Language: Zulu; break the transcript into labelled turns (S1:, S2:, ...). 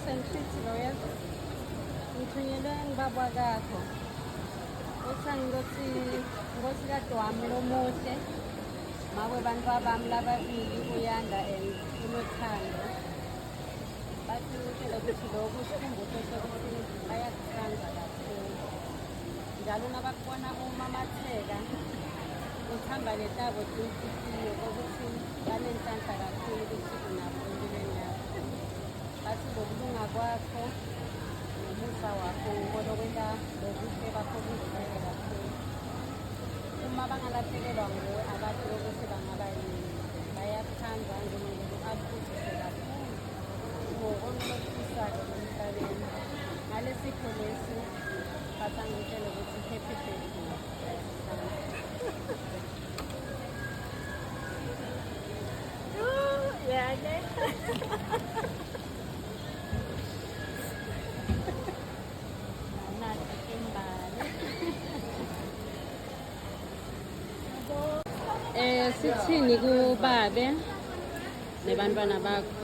S1: sengithi loya ngithunyelwe ngibaba kakho uthi ngosikazi wami lomuhle makwe bantu abami lababili uyanda and unothando bathi utshele ukuthi lokhu sikhumbuzo sokuthi bayakuthanda kakhulu njalo nabakubona umamatheka uthamba letabo tuyifitiyo kokuthi banenhlanhla kakhulu ukuthi unabo empilweni yakho bathi ngokulunga kwakho nomusa wakho ngibona kwenta lokuhle bakho kuhle kakhulu uma bangalahlekelwa nguwe abathi ukuthi bangaba yini bayakuthandwa njengokuaphuzise kakhulu ngokonokuthisa-ke nomhlabeni ngale sipho lesi basangitshele ukuthi happy birthday yake nathi imbali sithini kubabe nebantwana bakho?